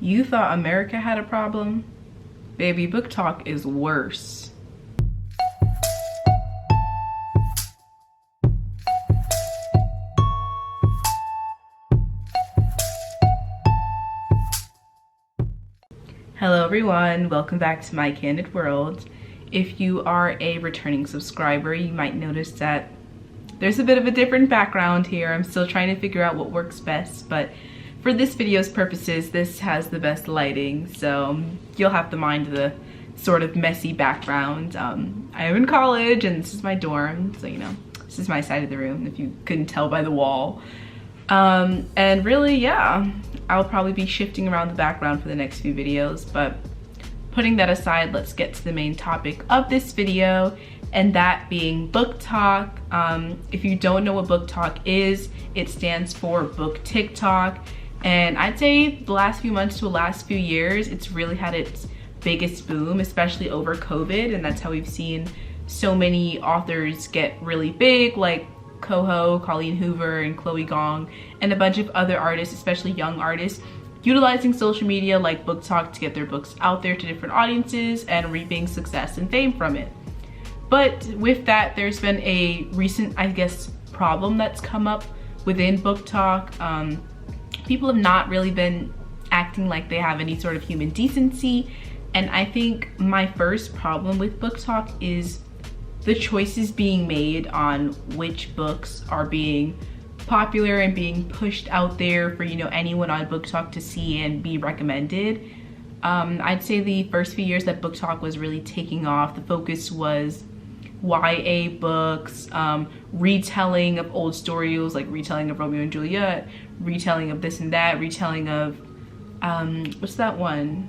You thought America had a problem? Baby, book talk is worse. Hello everyone, welcome back to my candid world. If you are a returning subscriber, you might notice that there's a bit of a different background here. I'm still trying to figure out what works best, but for this video's purposes, this has the best lighting, so you'll have to mind the sort of messy background. I am in college and this is my dorm, so you know, this is my side of the room if you couldn't tell by the wall. And really, yeah, I'll probably be shifting around the background for the next few videos, but putting that aside, let's get to the main topic of this video, and that being book talk. If you don't know what book talk is, it stands for book TikTok. And I'd say the last few months to the last few years, it's really had its biggest boom, especially over COVID. And that's how we've seen so many authors get really big, like Coho, Colleen Hoover, and Chloe Gong, and a bunch of other artists, especially young artists, utilizing social media like book talk to get their books out there to different audiences and reaping success and fame from it. But with that, there's been a recent, I guess, problem that's come up within book talk. People have not really been acting like they have any sort of human decency. And I think my first problem with book talk is the choices being made on which books are being popular and being pushed out there for, you know, anyone on book talk to see and be recommended. I'd say the first few years that book talk was really taking off, the focus was YA books, retelling of old stories, like retelling of Romeo and Juliet, retelling of this and that, retelling of what's that one,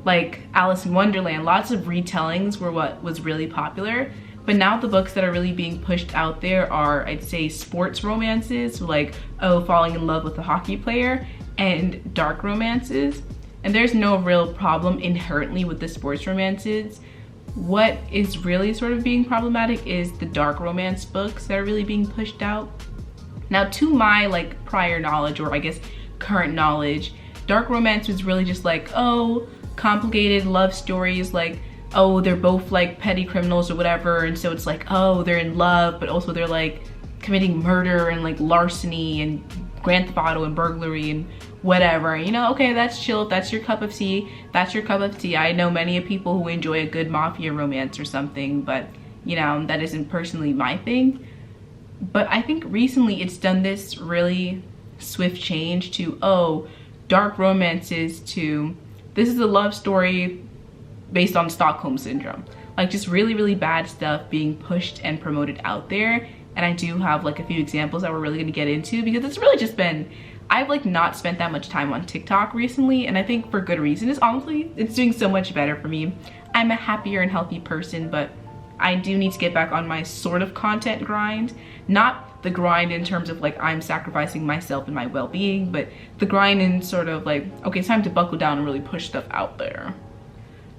like Alice in Wonderland. Lots of retellings were what was really popular. But now the books that are really being pushed out there are, I'd say, sports romances, so like, oh, falling in love with a hockey player, and dark romances. And there's no real problem inherently with the sports romances. What is really sort of being problematic is the dark romance books that are really being pushed out. Now, to my like prior knowledge, or I guess current knowledge, dark romance was really just like, oh, complicated love stories, like, oh, they're both like petty criminals or whatever, and so it's like, oh, they're in love, but also they're like committing murder and like larceny and grand theft auto and burglary and whatever, you know. Okay, that's chill. If that's your cup of tea, that's your cup of tea. I know many of people who enjoy a good mafia romance or something, but you know, that isn't personally my thing. But I think recently it's done this really swift change to, oh, dark romances, to this is a love story based on Stockholm syndrome. Like just really, really bad stuff being pushed and promoted out there. And I do have like a few examples that we're really gonna get into, because it's really just been, I've like not spent that much time on TikTok recently, and I think for good reason. It's honestly, it's doing so much better for me. I'm a happier and healthy person, but I do need to get back on my sort of content grind. Not the grind in terms of like I'm sacrificing myself and my well-being, but the grind in sort of like, okay, it's time to buckle down and really push stuff out there.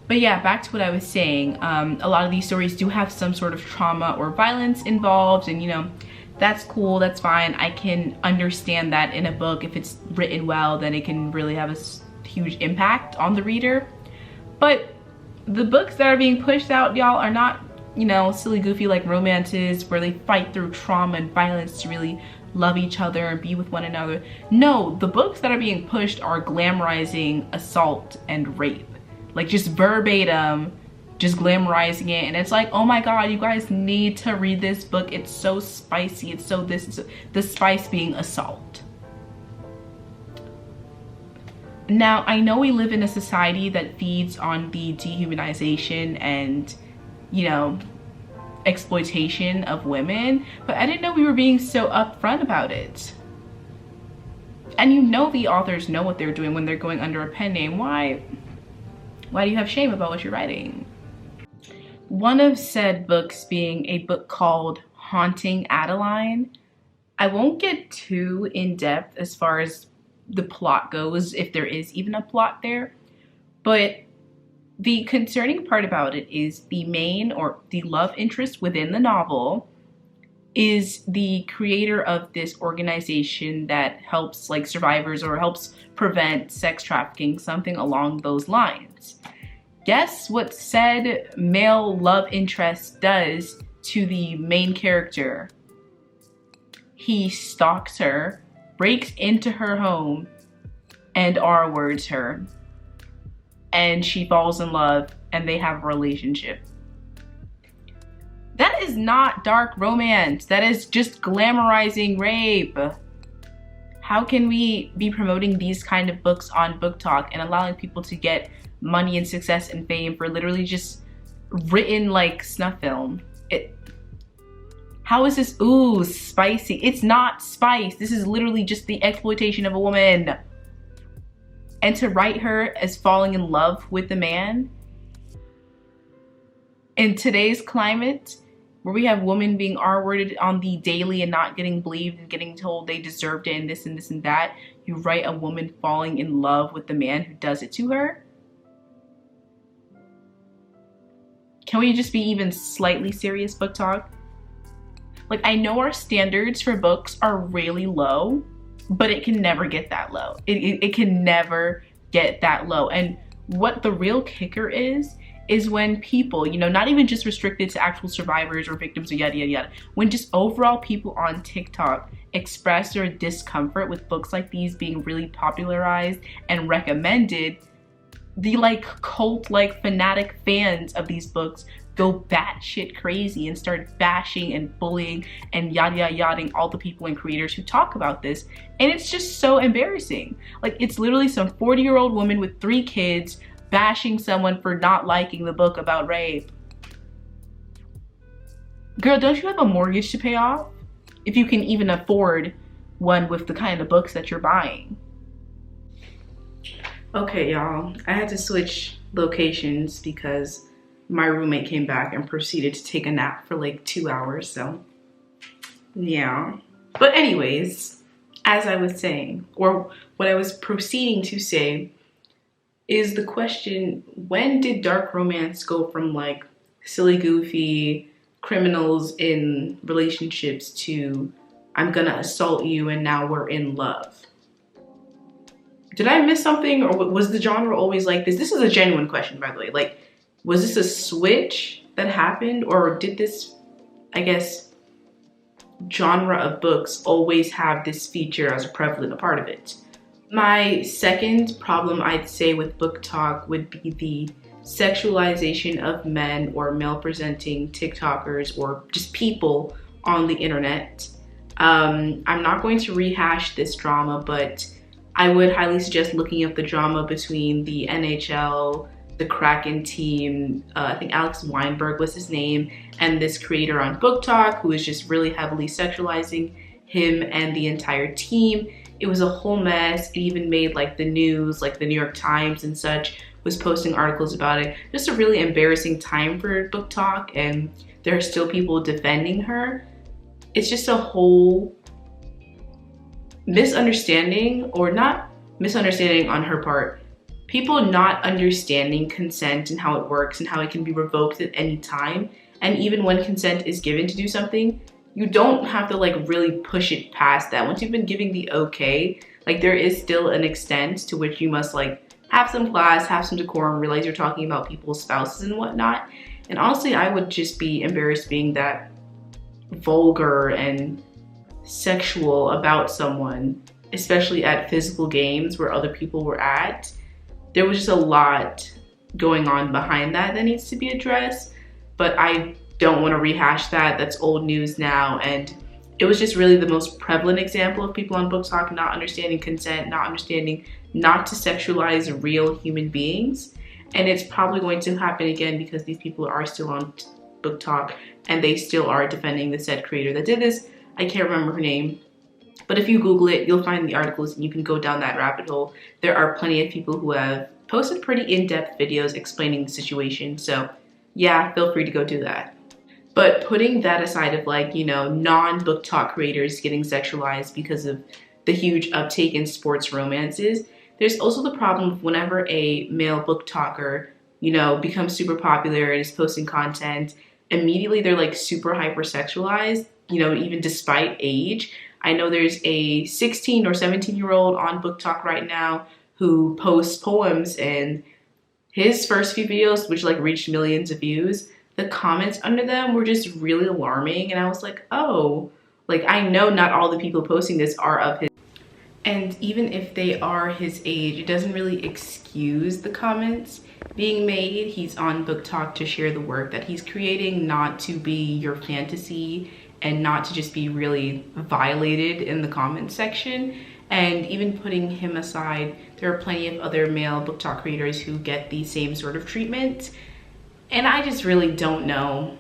But yeah, back to what I was saying, a lot of these stories do have some sort of trauma or violence involved, and you know, that's cool, that's fine. I can understand that in a book. If it's written well, then it can really have a huge impact on the reader. But the books that are being pushed out, y'all, are not, you know, silly goofy like romances where they fight through trauma and violence to really love each other and be with one another. No, the books that are being pushed are glamorizing assault and rape. Like just verbatim, just glamorizing it. And it's like, oh my God, you guys need to read this book. It's so spicy. It's so this, the spice being assault. Now, I know we live in a society that feeds on the dehumanization and, you know, exploitation of women, but I didn't know we were being so upfront about it. And you know the authors know what they're doing when they're going under a pen name. Why do you have shame about what you're writing? One of said books being a book called Haunting Adeline. I won't get too in depth as far as the plot goes, if there is even a plot there, but the concerning part about it is the main, or the love interest within the novel, is the creator of this organization that helps like survivors or helps prevent sex trafficking, something along those lines. Guess what said male love interest does to the main character? He stalks her, breaks into her home, and R-words her. And she falls in love and they have a relationship. That is not dark romance. That is just glamorizing rape. How can we be promoting these kind of books on BookTok and allowing people to get money and success and fame for literally just written like snuff film? How is this, ooh, spicy? It's not spice. This is literally just the exploitation of a woman. And to write her as falling in love with the man in today's climate, where we have women being R-worded on the daily and not getting believed and getting told they deserved it and this and this and that, you write a woman falling in love with the man who does it to her? Can we just be even slightly serious, BookTok? Like, I know our standards for books are really low, but it can never get that low. It can never get that low. And what the real kicker is when people, you know, not even just restricted to actual survivors or victims or yada, yada, yada, when just overall people on TikTok express their discomfort with books like these being really popularized and recommended, the like cult, like fanatic fans of these books go batshit crazy and start bashing and bullying and yada yada yada all the people and creators who talk about this. And it's just so embarrassing. Like, it's literally some 40-year-old woman with 3 kids bashing someone for not liking the book about rape. Girl, don't you have a mortgage to pay off? If you can even afford one with the kind of books that you're buying. Okay, y'all, I had to switch locations because my roommate came back and proceeded to take a nap for like 2 hours, so yeah. But anyways, as I was saying, or what I was proceeding to say, is the question, when did dark romance go from like silly, goofy criminals in relationships to I'm gonna assault you and now we're in love? Did I miss something, or was the genre always like this? This is a genuine question, by the way. Like, was this a switch that happened, or did this, I guess, genre of books always have this feature as a prevalent part of it? My second problem, I'd say, with BookTok would be the sexualization of men or male-presenting TikTokers or just people on the internet. I'm not going to rehash this drama, but I would highly suggest looking up the drama between the NHL, the Kraken team, I think Alex Wennberg was his name, and this creator on BookTok who is just really heavily sexualizing him and the entire team. It was a whole mess. It even made like the news, like the New York Times and such was posting articles about it. Just a really embarrassing time for BookTok, and there are still people defending her. It's just a whole misunderstanding, or not misunderstanding on her part, people not understanding consent and how it works and how it can be revoked at any time. And even when consent is given to do something, you don't have to like really push it past that. Once you've been giving the okay, like there is still an extent to which you must like have some class, have some decorum, realize you're talking about people's spouses and whatnot. And honestly, I would just be embarrassed being that vulgar and sexual about someone, especially at physical games where other people were at. There was just a lot going on behind that needs to be addressed, but I don't want to rehash that. That's old news now, and it was just really the most prevalent example of people on BookTok not understanding consent, not understanding not to sexualize real human beings. And it's probably going to happen again because these people are still on BookTok and they still are defending the said creator that did this. I can't remember her name, but if you Google it, you'll find the articles and you can go down that rabbit hole. There are plenty of people who have posted pretty in-depth videos explaining the situation. So yeah, feel free to go do that. But putting that aside of like, you know, non-BookTok creators getting sexualized because of the huge uptake in sports romances, there's also the problem of whenever a male BookToker, you know, becomes super popular and is posting content, immediately they're like super hypersexualized. you know, even despite age. I know there's a 16 or 17-year-old on booktok right now who posts poems, and his first few videos, which like reached millions of views, the comments under them were just really alarming. And I was like, oh, like I know not all the people posting this are of his. And even if they are his age, it doesn't really excuse the comments being made. He's on booktok to share the work that he's creating, not to be your fantasy and not to just be really violated in the comments section. And even putting him aside, there are plenty of other male booktok creators who get the same sort of treatment. And I just really don't know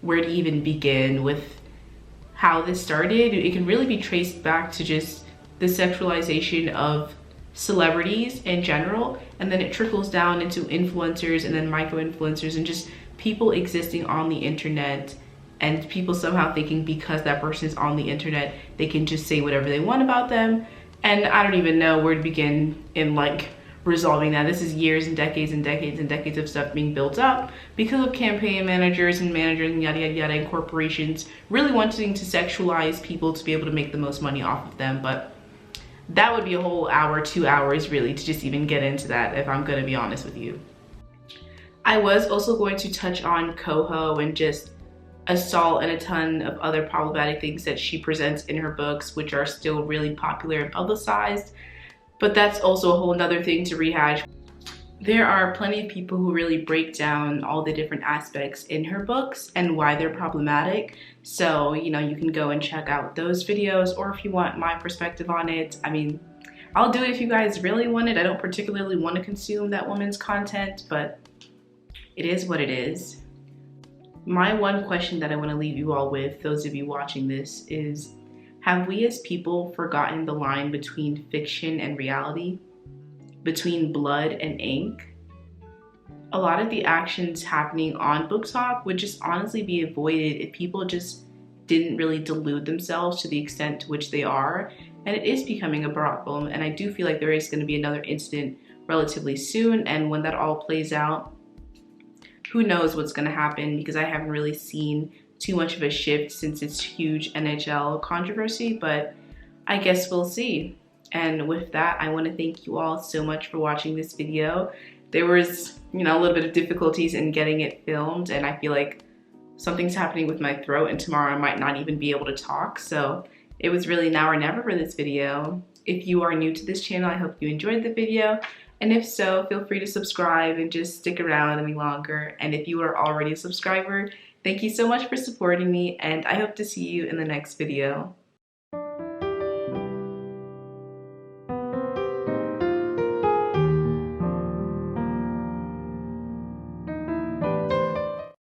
where to even begin with how this started. It can really be traced back to just the sexualization of celebrities in general, and then it trickles down into influencers and then micro-influencers and just people existing on the internet, and people somehow thinking because that person is on the internet, they can just say whatever they want about them. And I don't even know where to begin in like resolving that. This is years and decades and decades and decades of stuff being built up because of campaign managers and yada yada yada, and corporations really wanting to sexualize people to be able to make the most money off of them. But that would be a whole hour, 2 hours really, to just even get into that, if I'm gonna be honest with you. I was also going to touch on coho and just assault and a ton of other problematic things that she presents in her books, which are still really popular and publicized, but that's also a whole nother thing to rehash. There are plenty of people who really break down all the different aspects in her books and why they're problematic. So, you know, you can go and check out those videos, or if you want my perspective on it, I mean, I'll do it if you guys really want it. I don't particularly want to consume that woman's content, but it is what it is. My one question that I want to leave you all with, those of you watching this, is have we as people forgotten the line between fiction and reality? Between blood and ink? A lot of the actions happening on booktok would just honestly be avoided if people just didn't really delude themselves to the extent to which they are. And it is becoming a problem, and I do feel like there is going to be another incident relatively soon, and when that all plays out, who knows what's going to happen, because I haven't really seen too much of a shift since its huge NHL controversy, but I guess we'll see. And with that, I want to thank you all so much for watching this video. There was, you know, a little bit of difficulties in getting it filmed, and I feel like something's happening with my throat, and tomorrow I might not even be able to talk. So it was really now or never for this video. If you are new to this channel, I hope you enjoyed the video. And if so, feel free to subscribe and just stick around any longer. And if you are already a subscriber, thank you so much for supporting me, and I hope to see you in the next video.